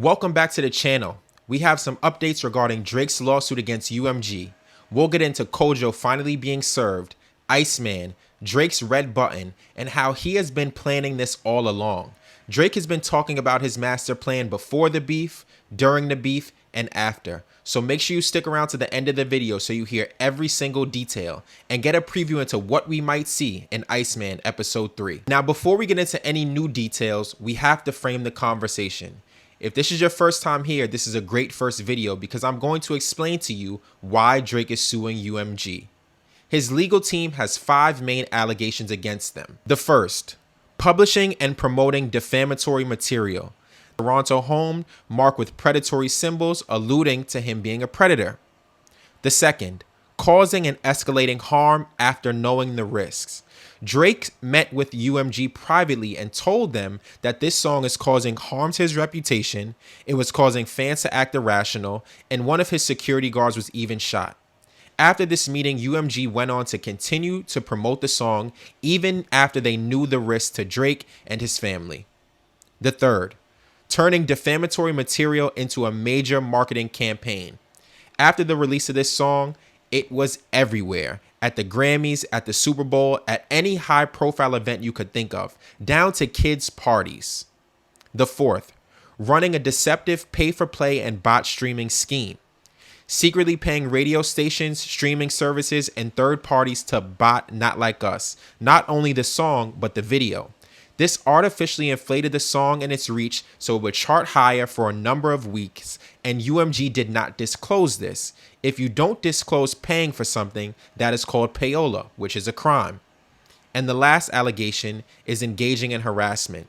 Welcome back to the channel. We have some updates regarding Drake's lawsuit against UMG. We'll get into Kojo finally being served, Iceman, Drake's red button, and how he has been planning this all along. Drake has been talking about his master plan before the beef, during the beef, and after. So make sure you stick around to the end of the video so you hear every single detail and get a preview into what we might see in Iceman episode 3. Now before we get into any new details, we have to frame the conversation. If this is your first time here, this is a great first video because I'm going to explain to you why Drake is suing UMG. His legal team has 5 main allegations against them. The first, publishing and promoting defamatory material. Toronto home marked with predatory symbols alluding to him being a predator. The second, causing and escalating harm after knowing the risks. Drake met with UMG privately and told them that this song is causing harm to his reputation, it was causing fans to act irrational, and one of his security guards was even shot. After this meeting, UMG went on to continue to promote the song even after they knew the risk to Drake and his family. The third, turning defamatory material into a major marketing campaign. After the release of this song, it was everywhere. At the Grammys, at the Super Bowl, at any high-profile event you could think of, down to kids' parties. The fourth, running a deceptive pay-for-play and bot streaming scheme. Secretly paying radio stations, streaming services, and third parties to bot Not Like Us. Not only the song, but the video. This artificially inflated the song and its reach so it would chart higher for a number of weeks, and UMG did not disclose this. If you don't disclose paying for something, that is called payola, which is a crime. And the last allegation is engaging in harassment.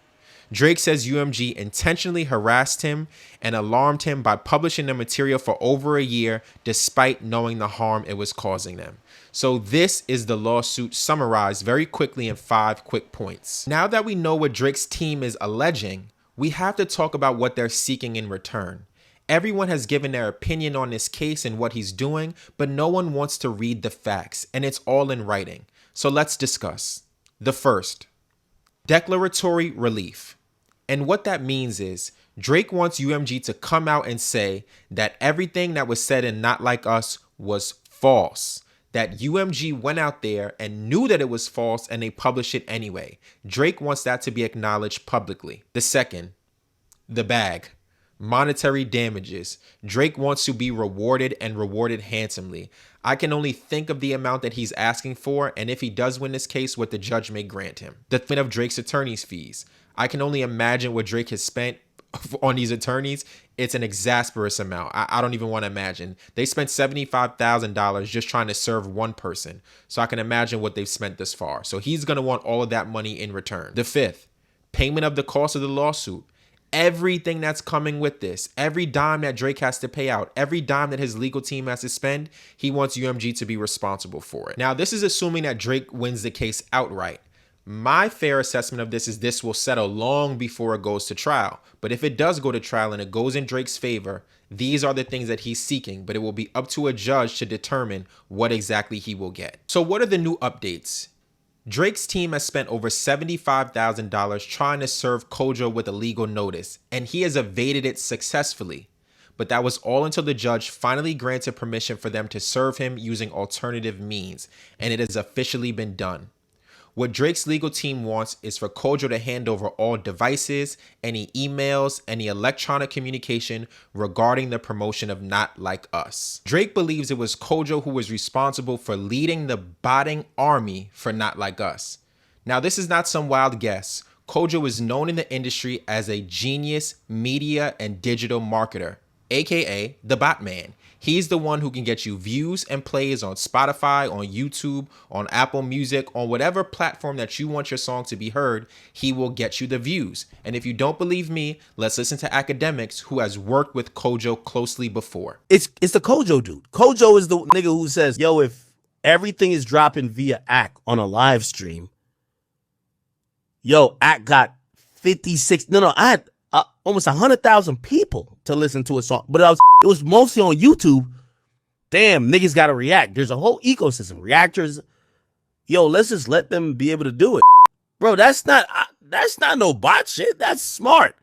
Drake says UMG intentionally harassed him and alarmed him by publishing the material for over a year despite knowing the harm it was causing them. So this is the lawsuit summarized very quickly in 5 quick points. Now that we know what Drake's team is alleging, we have to talk about what they're seeking in return. Everyone has given their opinion on this case and what he's doing, but no one wants to read the facts, and it's all in writing. So let's discuss. The first, declaratory relief. And what that means is Drake wants UMG to come out and say that everything that was said in Not Like Us was false. That UMG went out there and knew that it was false and they published it anyway. Drake wants that to be acknowledged publicly. The second, the bag. Monetary damages. Drake wants to be rewarded and rewarded handsomely. I can only think of the amount that he's asking for, and if he does win this case, what the judge may grant him. The thing of Drake's attorney's fees. I can only imagine what Drake has spent on these attorneys. It's an exasperous amount. I don't even want to imagine. They spent $75,000 just trying to serve one person. So I can imagine what they've spent this far. So he's going to want all of that money in return. The fifth, payment of the cost of the lawsuit. Everything that's coming with this, every dime that Drake has to pay out, every dime that his legal team has to spend, he wants UMG to be responsible for it. Now, this is assuming that Drake wins the case outright. My fair assessment of this is this will settle long before it goes to trial. But if it does go to trial and it goes in Drake's favor, these are the things that he's seeking, but it will be up to a judge to determine what exactly he will get. So what are the new updates? Drake's team has spent over $75,000 trying to serve Kojo with a legal notice, and he has evaded it successfully. But that was all until the judge finally granted permission for them to serve him using alternative means, and it has officially been done. What Drake's legal team wants is for Kojo to hand over all devices, any emails, any electronic communication regarding the promotion of Not Like Us. Drake believes it was Kojo who was responsible for leading the botting army for Not Like Us. Now, this is not some wild guess. Kojo is known in the industry as a genius media and digital marketer, aka the bot man. He's the one who can get you views and plays on Spotify, on YouTube, on Apple Music, on whatever platform that you want your song to be heard. He will get you the views. And if you don't believe me, let's listen to Academics, who has worked with Kojo closely before. It's the Kojo dude. Kojo is the nigga who says, yo, if everything is dropping via ACK on a live stream, yo, ACK got 56, I had almost 100,000 people to listen to a song, but it was mostly on YouTube. Damn, niggas got to react. There's a whole ecosystem. Reactors, yo, let's just let them be able to do it. Bro, that's not no bot shit. That's smart.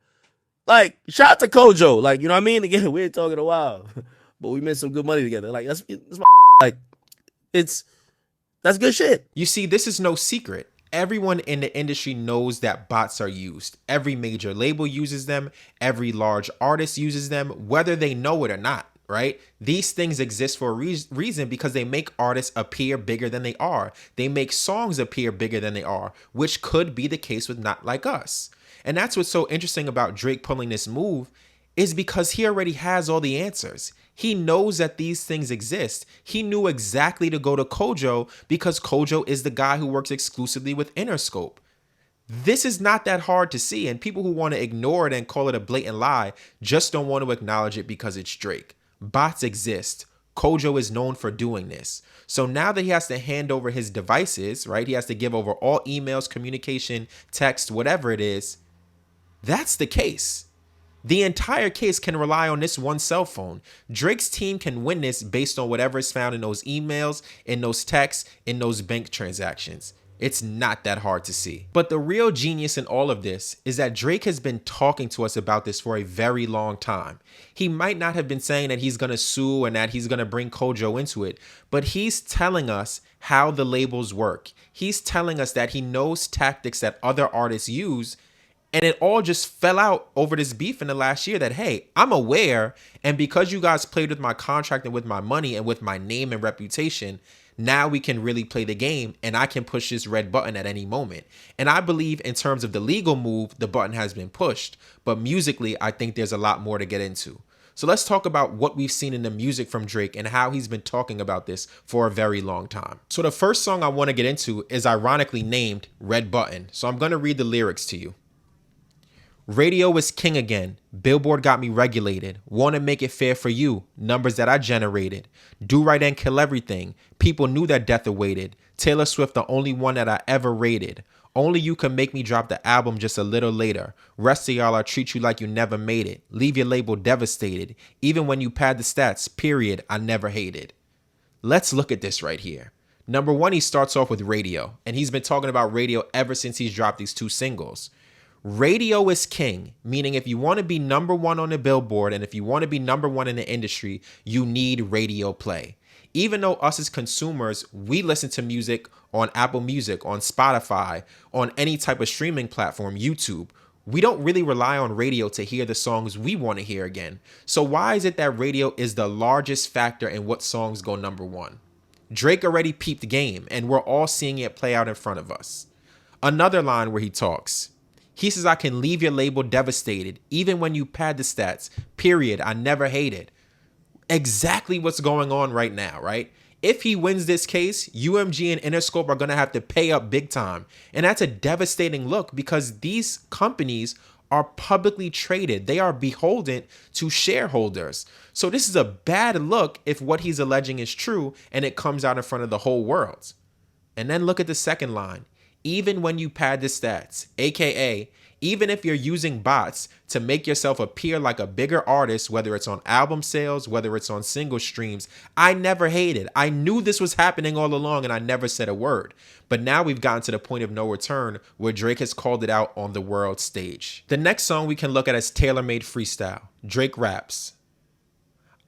Like, shout out to Kojo. Like, you know what I mean? Again, we ain't talking in a while, but we made some good money together. Like, that's my like, that's good shit. You see, this is no secret. Everyone in the industry knows that bots are used. Every major label uses them. Every large artist uses them, whether they know it or not, right? These things exist for a reason because they make artists appear bigger than they are. They make songs appear bigger than they are, which could be the case with Not Like Us. And that's what's so interesting about Drake pulling this move is because he already has all the answers. He knows that these things exist. He knew exactly to go to Kojo because Kojo is the guy who works exclusively with Interscope. This is not that hard to see, and people who want to ignore it and call it a blatant lie just don't want to acknowledge it because it's Drake. Bots exist. Kojo is known for doing this. So now that he has to hand over his devices, right? He has to give over all emails, communication, text, whatever it is. That's the case. The entire case can rely on this one cell phone. Drake's team can win this based on whatever is found in those emails, in those texts, in those bank transactions. It's not that hard to see. But the real genius in all of this is that Drake has been talking to us about this for a very long time. He might not have been saying that he's going to sue and that he's going to bring Kojo into it, but he's telling us how the labels work. He's telling us that he knows tactics that other artists use. And it all just fell out over this beef in the last year that, hey, I'm aware. And because you guys played with my contract and with my money and with my name and reputation, now we can really play the game and I can push this red button at any moment. And I believe in terms of the legal move, the button has been pushed. But musically, I think there's a lot more to get into. So let's talk about what we've seen in the music from Drake and how he's been talking about this for a very long time. So the first song I want to get into is ironically named Red Button. So I'm going to read the lyrics to you. Radio is king again. Billboard got me regulated. Want to make it fair for you. Numbers that I generated. Do right and kill everything. People knew that death awaited. Taylor Swift the only one that I ever rated. Only you can make me drop the album just a little later. Rest of y'all, I treat you like you never made it. Leave your label devastated. Even when you pad the stats, period, I never hated. Let's look at this right here. Number one, he starts off with radio. And he's been talking about radio ever since he's dropped these two singles. Radio is king, meaning if you want to be number one on the Billboard and if you want to be number one in the industry, you need radio play. Even though us as consumers, we listen to music on Apple Music, on Spotify, on any type of streaming platform, YouTube, we don't really rely on radio to hear the songs we want to hear again. So why is it that radio is the largest factor in what songs go number one? Drake already peeped the game and we're all seeing it play out in front of us. Another line where he talks. He says, I can leave your label devastated, even when you pad the stats, period, I never hated. Exactly what's going on right now, right? If he wins this case, UMG and Interscope are going to have to pay up big time. And that's a devastating look because these companies are publicly traded. They are beholden to shareholders. So this is a bad look if what he's alleging is true and it comes out in front of the whole world. And then look at the second line. Even when you pad the stats, aka even if you're using bots to make yourself appear like a bigger artist, whether it's on album sales, whether it's on single streams, I never hated. I knew this was happening all along and I never said a word. But now we've gotten to the point of no return where Drake has called it out on the world stage. The next song we can look at is Tailor Made Freestyle. Drake raps.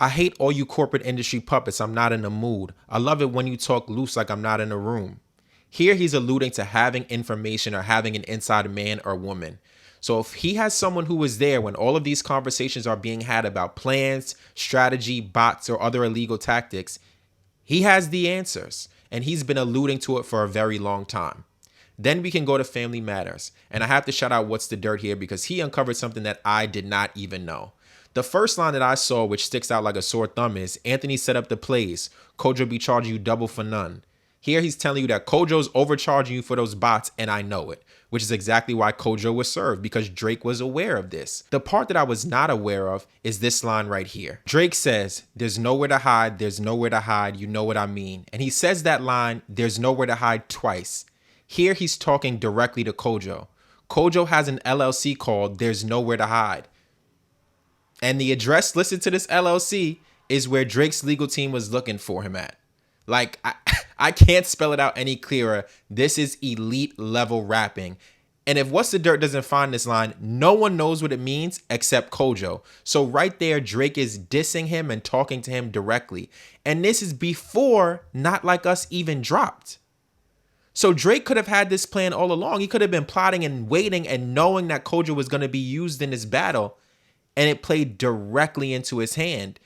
I hate all you corporate industry puppets. I'm not in the mood. I love it when you talk loose like I'm not in the room. Here he's alluding to having information or having an inside man or woman. So if he has someone who was there when all of these conversations are being had about plans, strategy, bots, or other illegal tactics, he has the answers. And he's been alluding to it for a very long time. Then we can go to Family Matters. And I have to shout out What's the Dirt here because he uncovered something that I did not even know. The first line that I saw, which sticks out like a sore thumb, is Anthony set up the plays. Kojo be charging you double for none. Here he's telling you that Kojo's overcharging you for those bots, and I know it, which is exactly why Kojo was served, because Drake was aware of this. The part that I was not aware of is this line right here. Drake says, there's nowhere to hide, there's nowhere to hide, you know what I mean. And he says that line, there's nowhere to hide, twice. Here he's talking directly to Kojo. Kojo has an LLC called There's Nowhere to Hide. And the address listed to this LLC is where Drake's legal team was looking for him at. Like, I can't spell it out any clearer. This is elite level rapping. And if What's the Dirt doesn't find this line, no one knows what it means except Kojo. So right there, Drake is dissing him and talking to him directly. And this is before Not Like Us even dropped. So Drake could have had this plan all along. He could have been plotting and waiting and knowing that Kojo was going to be used in this battle, and it played directly into his hand.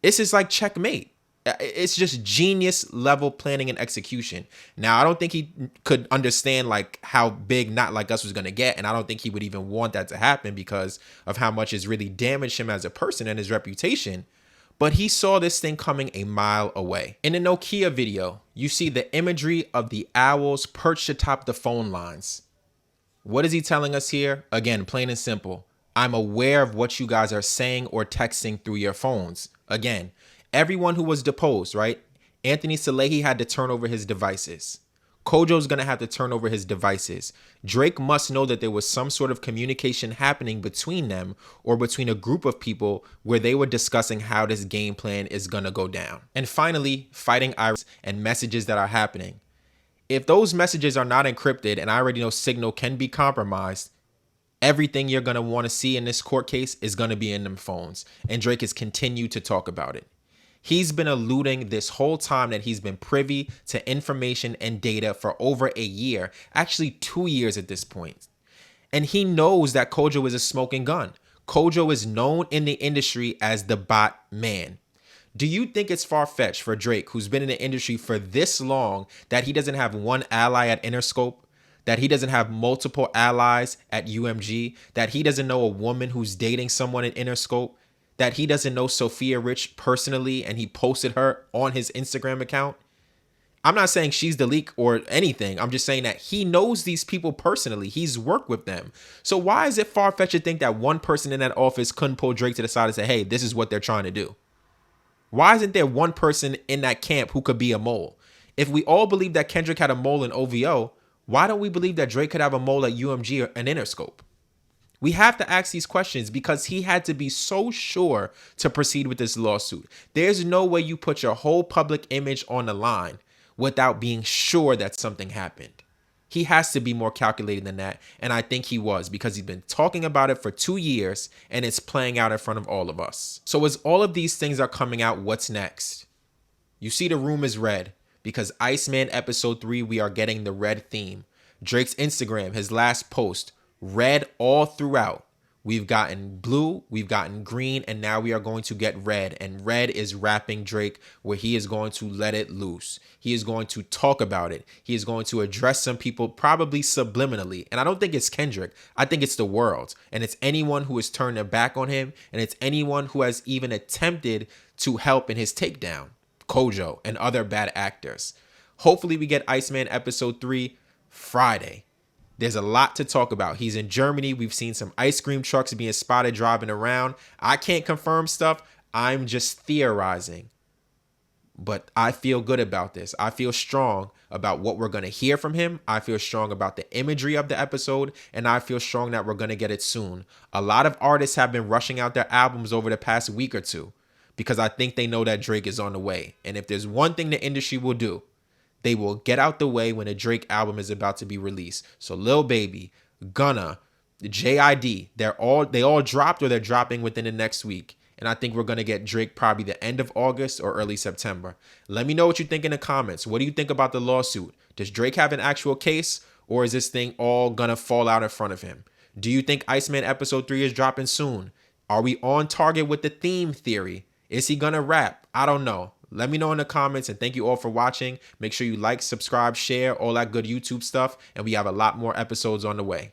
This is like checkmate. It's just genius level planning and execution. Now, I don't think he could understand like how big Not Like Us was going to get, and I don't think he would even want that to happen because of how much it's really damaged him as a person and his reputation. But he saw this thing coming a mile away. In the Nokia video, you see the imagery of the owls perched atop the phone lines. What is he telling us here? Again, plain and simple. I'm aware of what you guys are saying or texting through your phones. Again, everyone who was deposed, right? Anthony Salehi had to turn over his devices. Kojo's going to have to turn over his devices. Drake must know that there was some sort of communication happening between them or between a group of people where they were discussing how this game plan is going to go down. And finally, fighting Iris and messages that are happening. If those messages are not encrypted, and I already know Signal can be compromised, everything you're going to want to see in this court case is going to be in them phones. And Drake has continued to talk about it. He's been alluding this whole time that he's been privy to information and data for over a year, actually 2 years at this point. And he knows that Kojo is a smoking gun. Kojo is known in the industry as the bot man. Do you think it's far-fetched for Drake, who's been in the industry for this long, that he doesn't have one ally at Interscope? That he doesn't have multiple allies at UMG? That he doesn't know a woman who's dating someone at Interscope? That he doesn't know Sophia Rich personally and he posted her on his Instagram account? I'm not saying she's the leak or anything. I'm just saying that he knows these people personally. He's worked with them. So why is it far-fetched to think that one person in that office couldn't pull Drake to the side and say, hey, this is what they're trying to do? Why isn't there one person in that camp who could be a mole? If we all believe that Kendrick had a mole in OVO, why don't we believe that Drake could have a mole at UMG and Interscope? We have to ask these questions because he had to be so sure to proceed with this lawsuit. There's no way you put your whole public image on the line without being sure that something happened. He has to be more calculated than that, and I think he was because he's been talking about it for 2 years and it's playing out in front of all of us. So as all of these things are coming out, what's next? You see the room is red because Iceman episode 3, we are getting the red theme. Drake's Instagram, his last post, red all throughout. We've gotten blue, we've gotten green, and now we are going to get red. And red is rapping Drake, where he is going to let it loose. He is going to talk about it. He is going to address some people, probably subliminally. And I don't think it's Kendrick. I think it's the world. And it's anyone who has turned their back on him. And it's anyone who has even attempted to help in his takedown. Kojo and other bad actors. Hopefully we get Iceman episode 3 Friday. There's a lot to talk about. He's in Germany. We've seen some ice cream trucks being spotted driving around. I can't confirm stuff. I'm just theorizing. But I feel good about this. I feel strong about what we're going to hear from him. I feel strong about the imagery of the episode. And I feel strong that we're going to get it soon. A lot of artists have been rushing out their albums over the past week or two because I think they know that Drake is on the way. And if there's one thing the industry will do, they will get out the way when a Drake album is about to be released. So Lil Baby, Gunna, JID, they all dropped or they're dropping within the next week. And I think we're going to get Drake probably the end of August or early September. Let me know what you think in the comments. What do you think about the lawsuit? Does Drake have an actual case or is this thing all going to fall out in front of him? Do you think Iceman episode 3 is dropping soon? Are we on target with the theme theory? Is he going to rap? I don't know. Let me know in the comments, and thank you all for watching. Make sure you like, subscribe, share, all that good YouTube stuff, and we have a lot more episodes on the way.